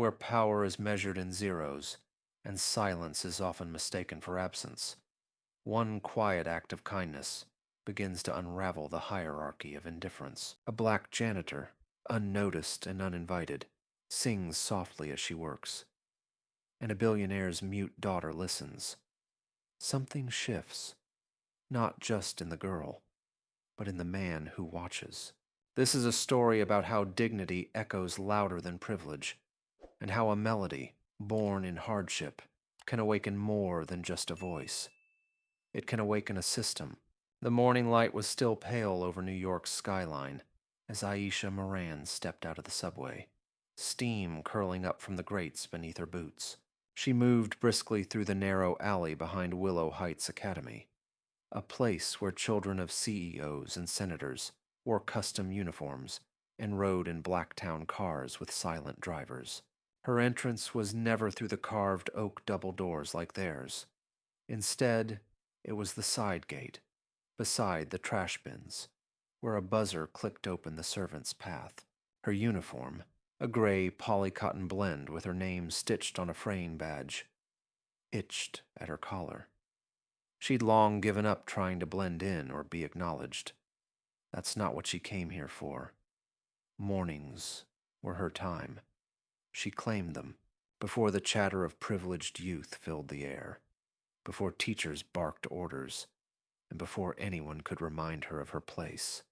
where power is measured in zeros, and silence is often mistaken for absence, one quiet act of kindness begins to unravel the hierarchy of indifference. A black janitor, unnoticed and uninvited, sings softly as she works, and a billionaire's mute daughter listens. Something shifts, not just in the girl, but in the man who watches. This is a story about how dignity echoes louder than privilege, and how a melody, born in hardship, can awaken more than just a voice. It can awaken a system. The morning light was still pale over New York's skyline as Aisha Moran stepped out of the subway, steam curling up from the grates beneath her boots. She moved briskly through the narrow alley behind Willow Heights Academy, a place where children of CEOs and senators wore custom uniforms and rode in Blacktown cars with silent drivers. Her entrance was never through the carved oak double doors like theirs. Instead, it was the side gate, beside the trash bins, where a buzzer clicked open the servant's path. Her uniform, a gray polycotton blend with her name stitched on a fraying badge, itched at her collar. She'd long given up trying to blend in or be acknowledged. That's not what she came here for. Mornings were her time. She claimed them before the chatter of privileged youth filled the air, before teachers barked orders, and before anyone could remind her of her place.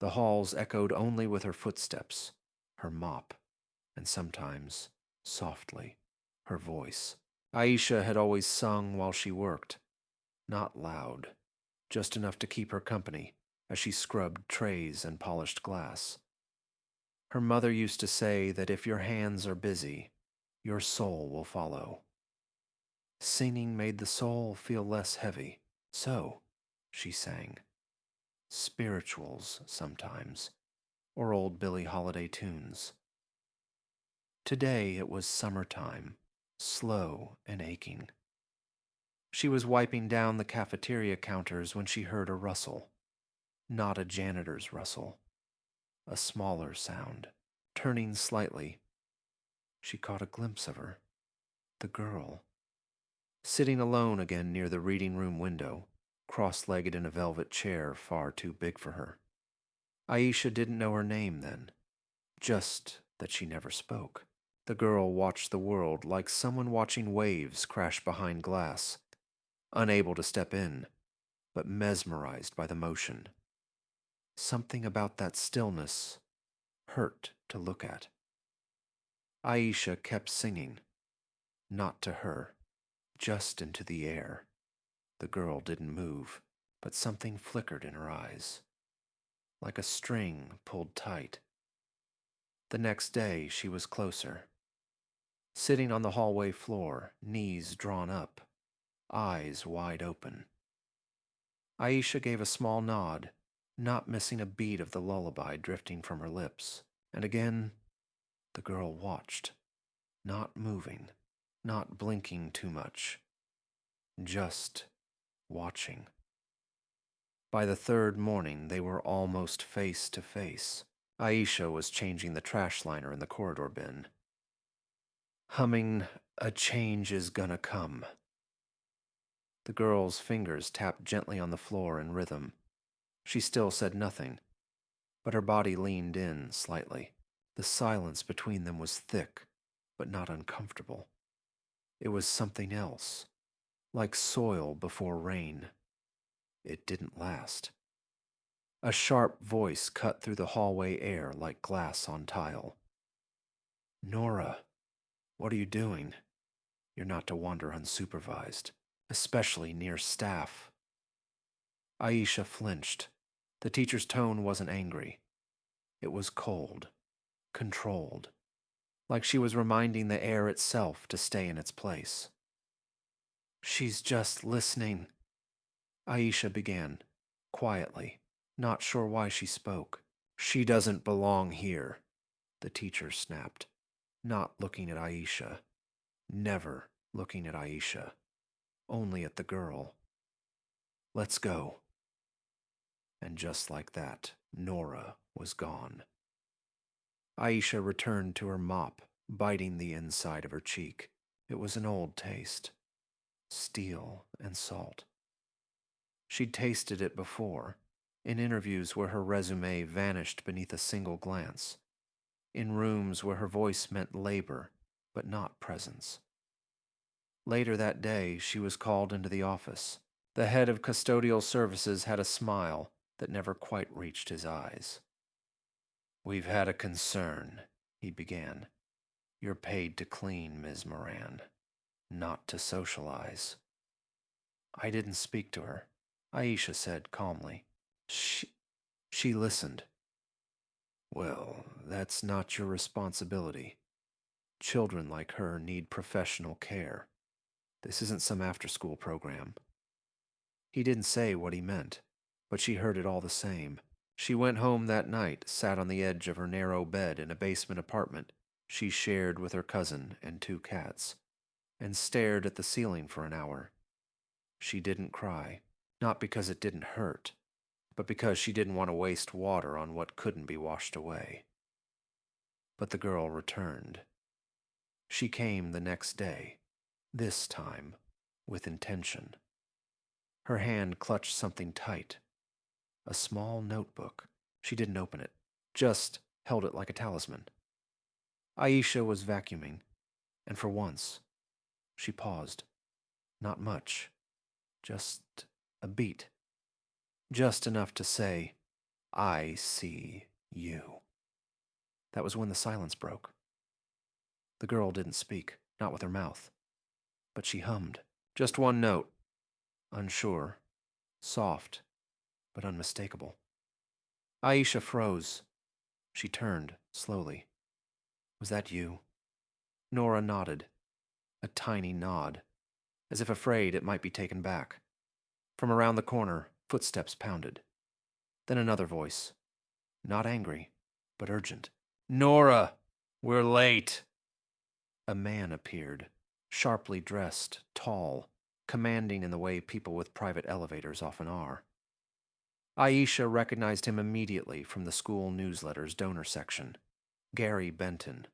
The halls echoed only with her footsteps, her mop, and sometimes, softly, her voice. Aisha had always sung while she worked, not loud, just enough to keep her company as she scrubbed trays and polished glass. Her mother used to say that if your hands are busy, your soul will follow. Singing made the soul feel less heavy, so she sang. Spirituals sometimes, or old Billie Holiday tunes. Today it was summertime, slow and aching. She was wiping down the cafeteria counters when she heard a rustle. Not a janitor's rustle. A smaller sound. Turning slightly, she caught a glimpse of her. The girl. Sitting alone again near the reading room window, cross-legged in a velvet chair far too big for her. Aisha didn't know her name then, just that she never spoke. The girl watched the world like someone watching waves crash behind glass, unable to step in, but mesmerized by the motion. Something about that stillness hurt to look at. Aisha kept singing, not to her, just into the air. The girl didn't move, but something flickered in her eyes, like a string pulled tight. The next day she was closer, sitting on the hallway floor, knees drawn up, eyes wide open. Aisha gave a small nod, not missing a beat of the lullaby drifting from her lips, and again the girl watched, not moving, not blinking too much, just watching. By the third morning, they were almost face to face. Aisha was changing the trash liner in the corridor bin, humming, "A change is gonna come." The girl's fingers tapped gently on the floor in rhythm. She still said nothing, but her body leaned in slightly. The silence between them was thick, but not uncomfortable. It was something else, like soil before rain. It didn't last. A sharp voice cut through the hallway air like glass on tile. "Nora, what are you doing? You're not to wander unsupervised, especially near staff." Aisha flinched. The teacher's tone wasn't angry. It was cold, controlled, like she was reminding the air itself to stay in its place. "She's just listening," Aisha began, quietly, not sure why she spoke. "She doesn't belong here," the teacher snapped, not looking at Aisha, never looking at Aisha, only at the girl. "Let's go." And just like that, Nora was gone. Aisha returned to her mop biting the inside of her cheek. It was an old taste, steel and salt. She'd tasted it before, in interviews where her resume vanished beneath a single glance, in rooms where her voice meant labor but not presence. Later that day, she was called into the office. The head of custodial services had a smile that never quite reached his eyes. "We've had a concern," he began. "You're paid to clean, Ms. Moran, not to socialize." I didn't speak to her, Aisha said calmly. She listened. "Well, that's not your responsibility. Children like her need professional care. This isn't some after-school program." He didn't say what he meant, but she heard it all the same. She went home that night, sat on the edge of her narrow bed in a basement apartment she shared with her cousin and 2 cats, and stared at the ceiling for an hour. She didn't cry, not because it didn't hurt, but because she didn't want to waste water on what couldn't be washed away. But the girl returned. She came the next day, this time with intention. Her hand clutched something tight, a small notebook. She didn't open it, just held it like a talisman. Aisha was vacuuming, and for once, she paused. Not much, just a beat. Just enough to say, "I see you." That was when the silence broke. The girl didn't speak, not with her mouth, but she hummed. Just one note, unsure, soft, but unmistakable. Aisha froze. She turned, slowly. "Was that you?" Nora nodded, a tiny nod, as if afraid it might be taken back. From around the corner, footsteps pounded. Then another voice, not angry, but urgent. "Nora, we're late." A man appeared, sharply dressed, tall, commanding in the way people with private elevators often are. Aisha recognized him immediately from the school newsletter's donor section. Gary Benton,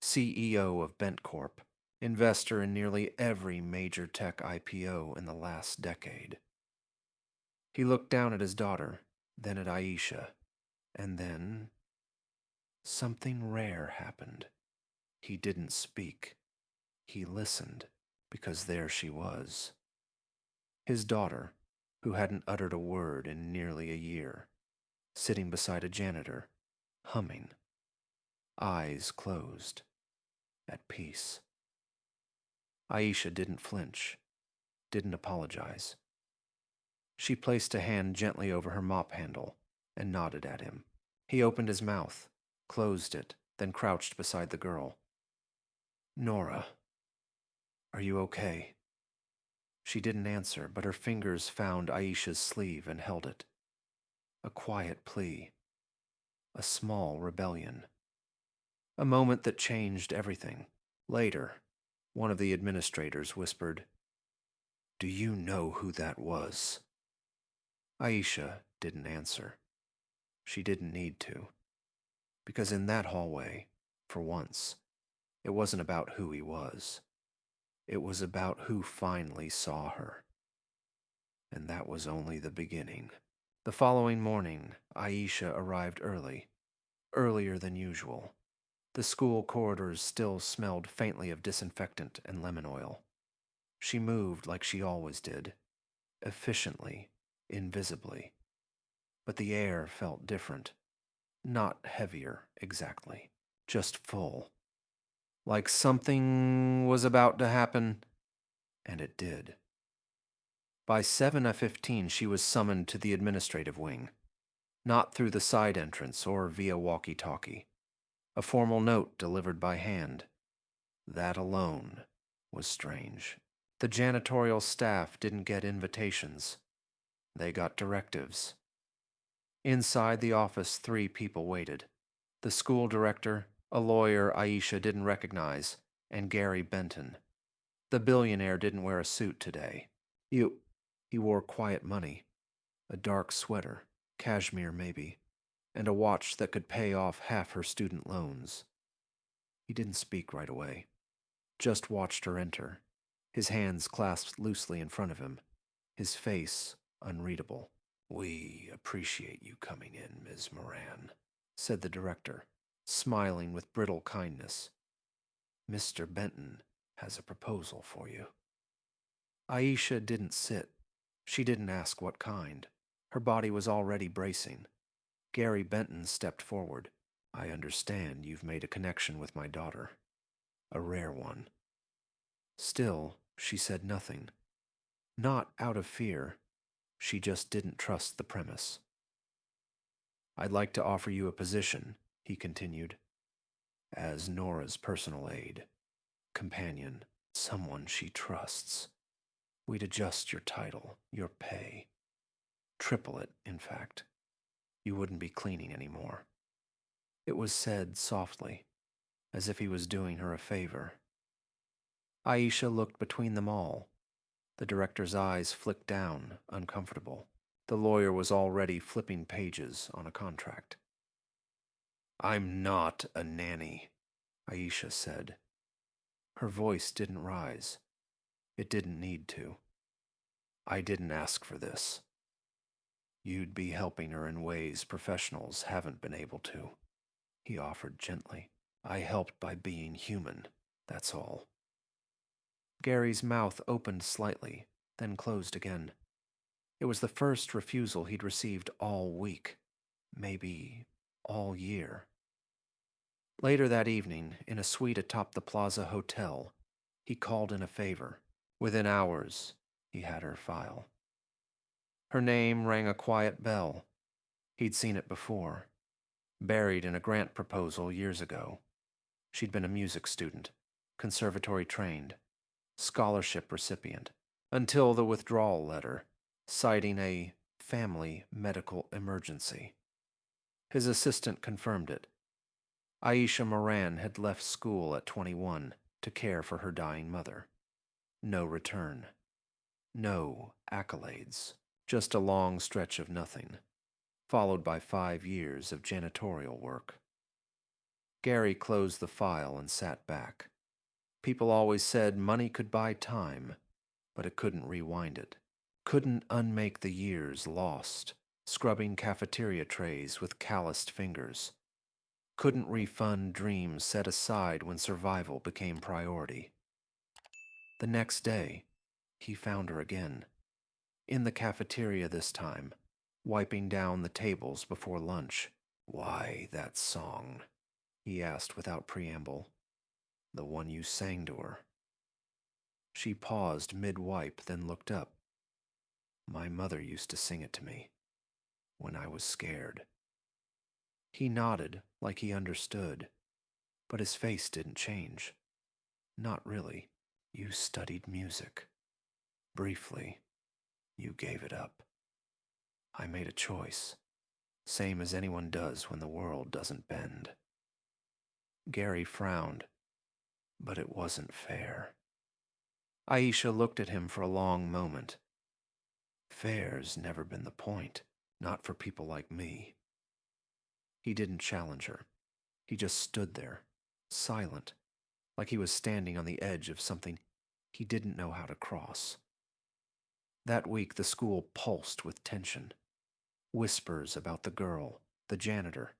CEO of Bent Corp, investor in nearly every major tech IPO in the last decade. He looked down at his daughter, then at Aisha, and then something rare happened. He didn't speak. He listened, because there she was. His daughter, who hadn't uttered a word in nearly a year, sitting beside a janitor, humming, eyes closed, at peace. Aisha didn't flinch, didn't apologize. She placed a hand gently over her mop handle and nodded at him. He opened his mouth, closed it, then crouched beside the girl. "Nora, are you okay?" She didn't answer, but her fingers found Aisha's sleeve and held it. A quiet plea. A small rebellion. A moment that changed everything. Later, one of the administrators whispered, "Do you know who that was?" Aisha didn't answer. She didn't need to. Because in that hallway, for once, it wasn't about who he was. It was about who finally saw her. And that was only the beginning. The following morning, Aisha arrived early, earlier than usual. The school corridors still smelled faintly of disinfectant and lemon oil. She moved like she always did, efficiently, invisibly. But the air felt different. Not heavier, exactly. Just full. Like something was about to happen, and it did. By 7:15, she was summoned to the administrative wing. Not through the side entrance or via walkie-talkie. A formal note delivered by hand. That alone was strange. The janitorial staff didn't get invitations. They got directives. Inside the office, 3 people waited. The school director, a lawyer Aisha didn't recognize, and Gary Benton. The billionaire didn't wear a suit today. He wore quiet money, a dark sweater, cashmere maybe, and a watch that could pay off half her student loans. He didn't speak right away, just watched her enter, his hands clasped loosely in front of him, his face unreadable. "We appreciate you coming in, Ms. Moran," said the director, smiling with brittle kindness. "Mr. Benton has a proposal for you." Aisha didn't sit. She didn't ask what kind. Her body was already bracing. Gary Benton stepped forward. "I understand you've made a connection with my daughter. A rare one." Still, she said nothing. Not out of fear. She just didn't trust the premise. "I'd like to offer you a position," he continued, "as Nora's personal aide, companion, someone she trusts. We'd adjust your title, your pay. Triple it, in fact. You wouldn't be cleaning anymore." It was said softly, as if he was doing her a favor. Aisha looked between them all. The director's eyes flicked down, uncomfortable. The lawyer was already flipping pages on a contract. "I'm not a nanny," Aisha said. Her voice didn't rise. It didn't need to. "I didn't ask for this. You'd be helping her in ways professionals haven't been able to," he offered gently. "I helped by being human, that's all." Gary's mouth opened slightly, then closed again. It was the first refusal he'd received all week, maybe all year. Later that evening, in a suite atop the Plaza Hotel, he called in a favor. Within hours, he had her file. Her name rang a quiet bell. He'd seen it before, buried in a grant proposal years ago. She'd been a music student, conservatory trained, scholarship recipient, until the withdrawal letter, citing a family medical emergency. His assistant confirmed it. Aisha Moran had left school at 21 to care for her dying mother. No return. No accolades. Just a long stretch of nothing, followed by 5 years of janitorial work. Gary closed the file and sat back. People always said money could buy time, but it couldn't rewind it. Couldn't unmake the years lost, scrubbing cafeteria trays with calloused fingers. Couldn't refund dreams set aside when survival became priority. The next day, he found her again. In the cafeteria this time, wiping down the tables before lunch. "Why that song?" he asked without preamble. "The one you sang to her." She paused mid-wipe, then looked up. "My mother used to sing it to me when I was scared." He nodded like he understood, but his face didn't change. "Not really. You studied music. Briefly, you gave it up. I made a choice, same as anyone does when the world doesn't bend." Gary frowned, but it wasn't fair. Aisha looked at him for a long moment. "Fair's never been the point, not for people like me." He didn't challenge her. He just stood there, silent, like he was standing on the edge of something he didn't know how to cross. That week the school pulsed with tension. Whispers about the girl, the janitor,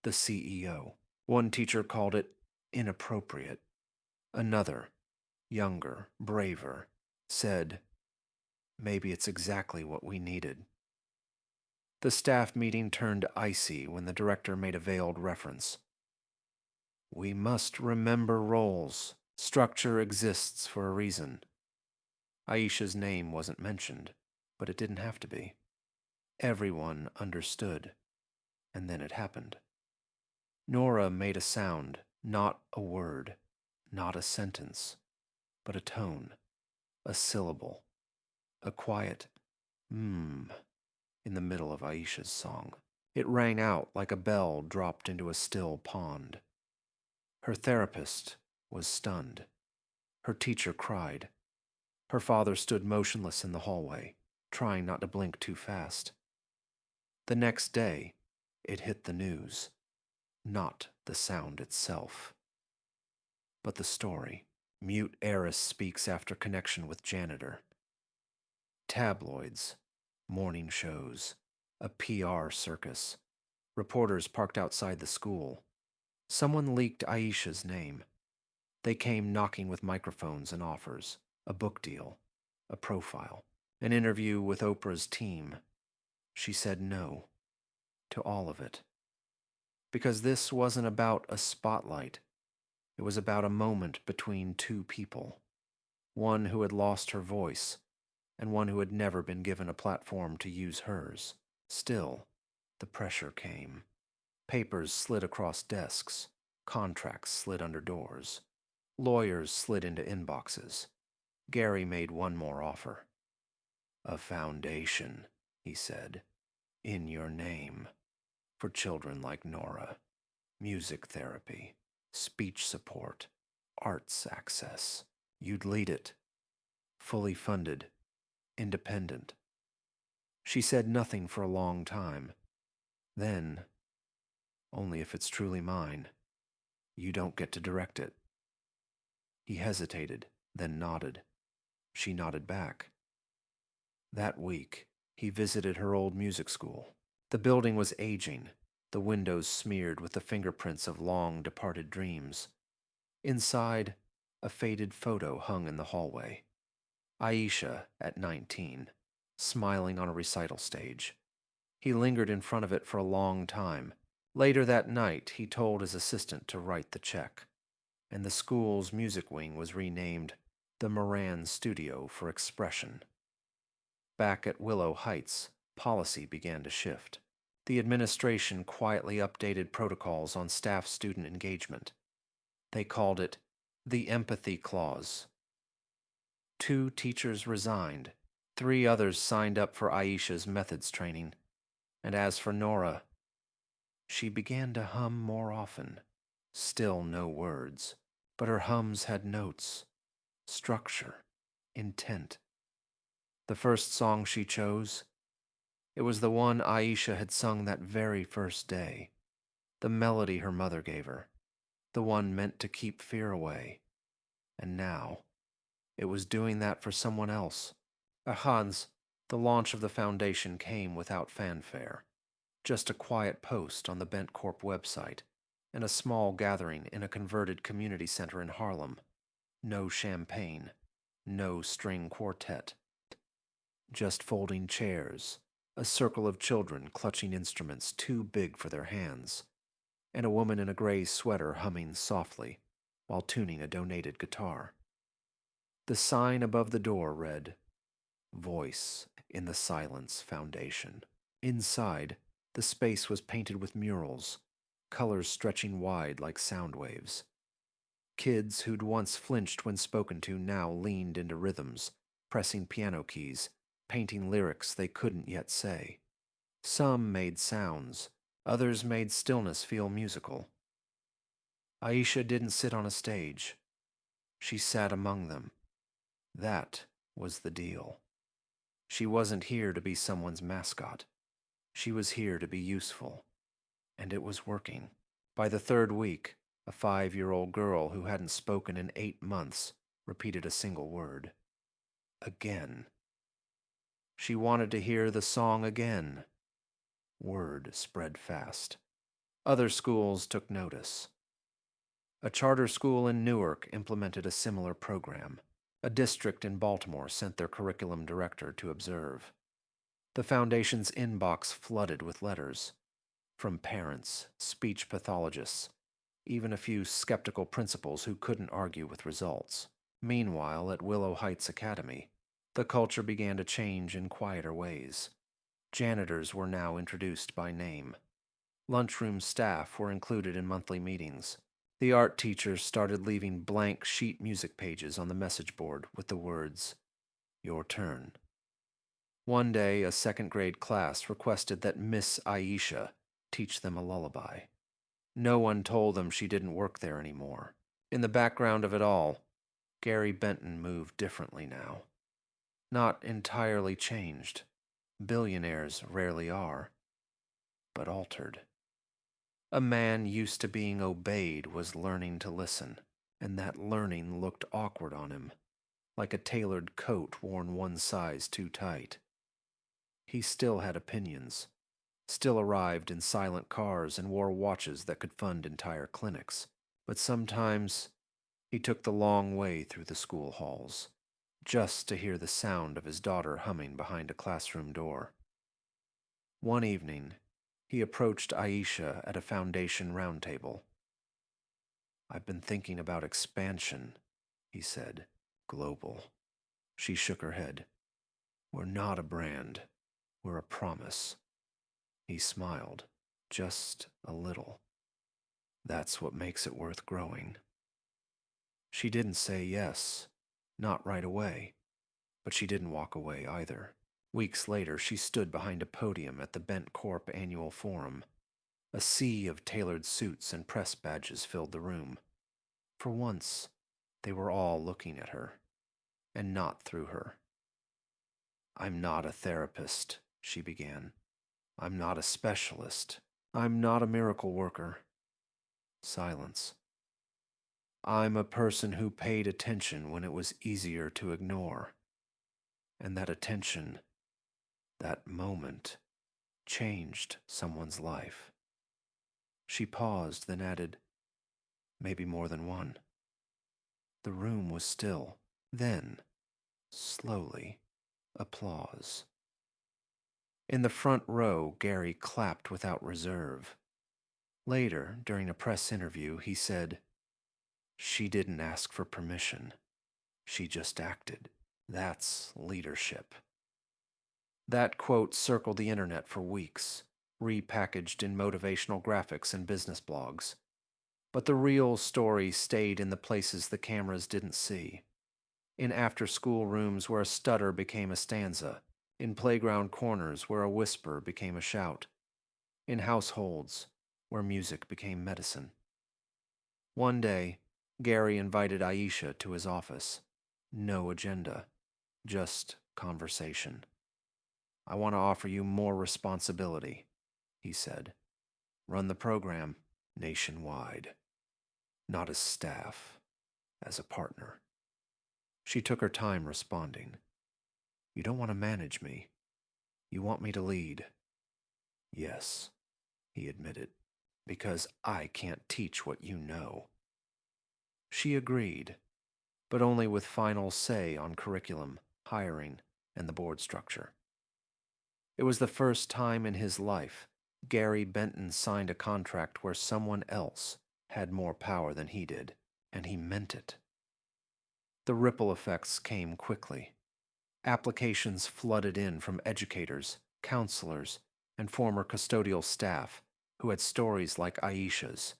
the CEO. One teacher called it inappropriate. Another, younger, braver, said, "Maybe it's exactly what we needed." The staff meeting turned icy when the director made a veiled reference. "We must remember roles. Structure exists for a reason." Aisha's name wasn't mentioned, but it didn't have to be. Everyone understood, and then it happened. Nora made a sound, not a word, not a sentence, but a tone, a syllable, a quiet in the middle of Aisha's song. It rang out like a bell dropped into a still pond. Her therapist was stunned. Her teacher cried. Her father stood motionless in the hallway, trying not to blink too fast. The next day, it hit the news, not the sound itself. But the story. Mute heiress speaks after connection with janitor. Tabloids, morning shows, a PR circus. Reporters parked outside the school. Someone leaked Aisha's name. They came knocking with microphones and offers. A book deal. A profile. An interview with Oprah's team. She said no to all of it. Because this wasn't about a spotlight. It was about a moment between two people. One who had lost her voice, and one who had never been given a platform to use hers. Still, the pressure came. Papers slid across desks. Contracts slid under doors. Lawyers slid into inboxes. Gary made one more offer. A foundation, he said, in your name, for children like Nora. Music therapy, speech support, arts access. You'd lead it. Fully funded, independent. She said nothing for a long time. Then, only if it's truly mine. You don't get to direct it. He hesitated, then nodded. She nodded back. That week, he visited her old music school. The building was aging, the windows smeared with the fingerprints of long-departed dreams. Inside, a faded photo hung in the hallway. Aisha, at 19, smiling on a recital stage. He lingered in front of it for a long time. Later that night, he told his assistant to write the check, and the school's music wing was renamed the Moran Studio for Expression. Back at Willow Heights, policy began to shift. The administration quietly updated protocols on staff-student engagement. They called it the Empathy Clause. 2 teachers resigned. 3 others signed up for Aisha's methods training. And as for Nora, she began to hum more often. Still no words, but her hums had notes, structure, intent. The first song she chose, it was the one Aisha had sung that very first day. The melody her mother gave her, the one meant to keep fear away. And now, it was doing that for someone else. At Hans, the launch of the foundation came without fanfare. Just a quiet post on the Bent Corp website, and a small gathering in a converted community center in Harlem. No champagne, no string quartet. Just folding chairs, a circle of children clutching instruments too big for their hands, and a woman in a gray sweater humming softly while tuning a donated guitar. The sign above the door read, Voice in the Silence Foundation. Inside, the space was painted with murals, colors stretching wide like sound waves. Kids who'd once flinched when spoken to now leaned into rhythms, pressing piano keys, painting lyrics they couldn't yet say. Some made sounds, others made stillness feel musical. Aisha didn't sit on a stage. She sat among them. That was the deal. She wasn't here to be someone's mascot. She was here to be useful. And it was working. By the 3rd week, a 5-year-old girl who hadn't spoken in 8 months repeated a single word. Again. She wanted to hear the song again. Word spread fast. Other schools took notice. A charter school in Newark implemented a similar program. A district in Baltimore sent their curriculum director to observe. The foundation's inbox flooded with letters. From parents, speech pathologists, even a few skeptical principals who couldn't argue with results. Meanwhile, at Willow Heights Academy, the culture began to change in quieter ways. Janitors were now introduced by name. Lunchroom staff were included in monthly meetings. The art teachers started leaving blank sheet music pages on the message board with the words, Your turn. One day, a 2nd grade class requested that Miss Aisha teach them a lullaby. No one told them she didn't work there anymore. In the background of it all, Gary Benton moved differently now. Not entirely changed. Billionaires rarely are. But altered. A man used to being obeyed was learning to listen. and that learning looked awkward on him, like a tailored coat worn one size too tight. He still had opinions, still arrived in silent cars and wore watches that could fund entire clinics. But sometimes he took the long way through the school halls, just to hear the sound of his daughter humming behind a classroom door. One evening, he approached Aisha at a foundation roundtable. "I've been thinking about expansion," he said. "Global." She shook her head. "We're not a brand. We're a promise." He smiled, just a little. "That's what makes it worth growing." She didn't say yes, not right away, but she didn't walk away either. Weeks later, she stood behind a podium at the Bent Corp annual forum. A sea of tailored suits and press badges filled the room. For once, they were all looking at her, and not through her. "I'm not a therapist," she began. "I'm not a specialist. I'm not a miracle worker." Silence. "I'm a person who paid attention when it was easier to ignore. And that attention, that moment, changed someone's life." She paused, then added, "Maybe more than one." The room was still. Then, slowly, applause. In the front row, Gary clapped without reserve. Later, during a press interview, he said, "She didn't ask for permission. She just acted. That's leadership." That quote circled the internet for weeks, repackaged in motivational graphics and business blogs. But the real story stayed in the places the cameras didn't see. In after-school rooms where a stutter became a stanza, in playground corners where a whisper became a shout, in households where music became medicine. One day, Gary invited Aisha to his office. No agenda, just conversation. "I want to offer you more responsibility," he said. "Run the program nationwide. Not as staff, as a partner." She took her time responding. "You don't want to manage me. You want me to lead." "Yes," he admitted, "because I can't teach what you know." She agreed, but only with final say on curriculum, hiring, and the board structure. It was the first time in his life Gary Benton signed a contract where someone else had more power than he did, and he meant it. The ripple effects came quickly. Applications flooded in from educators, counselors, and former custodial staff who had stories like Aisha's.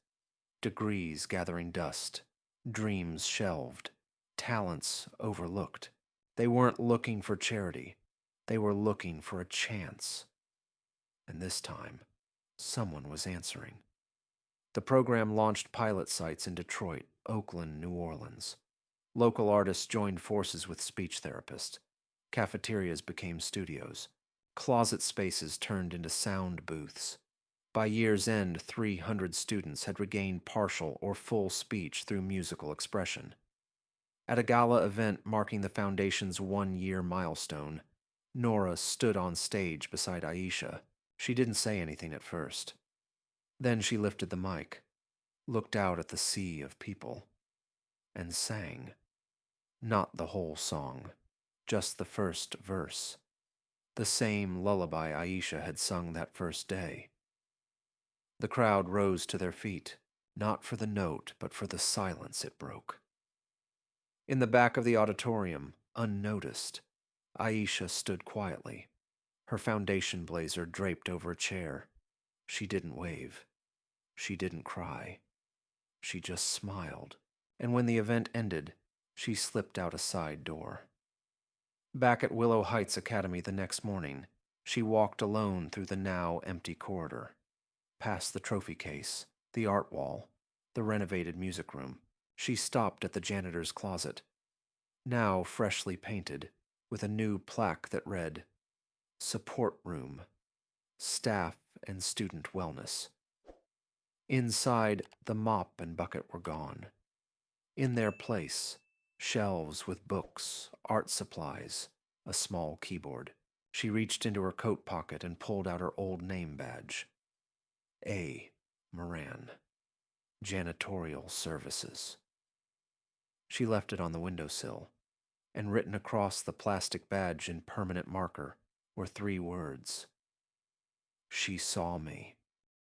Degrees gathering dust, dreams shelved, talents overlooked. They weren't looking for charity. They were looking for a chance. And this time, someone was answering. The program launched pilot sites in Detroit, Oakland, New Orleans. Local artists joined forces with speech therapists. Cafeterias became studios. Closet spaces turned into sound booths. By year's end, 300 students had regained partial or full speech through musical expression. At a gala event marking the Foundation's one-year milestone, Nora stood on stage beside Aisha. She didn't say anything at first. Then she lifted the mic, looked out at the sea of people, and sang. Not the whole song, just the first verse. The same lullaby Aisha had sung that first day. The crowd rose to their feet, not for the note, but for the silence it broke. In the back of the auditorium, unnoticed, Aisha stood quietly, her foundation blazer draped over a chair. She didn't wave. She didn't cry. She just smiled, and when the event ended, she slipped out a side door. Back at Willow Heights Academy the next morning, she walked alone through the now empty corridor, past the trophy case, the art wall, the renovated music room. She stopped at the janitor's closet, now freshly painted, with a new plaque that read, "Support Room, Staff and Student Wellness." Inside, the mop and bucket were gone. In their place, shelves with books, art supplies, a small keyboard. She reached into her coat pocket and pulled out her old name badge. A. Moran. Janitorial Services. She left it on the windowsill, and written across the plastic badge in permanent marker were 3 words. She saw me.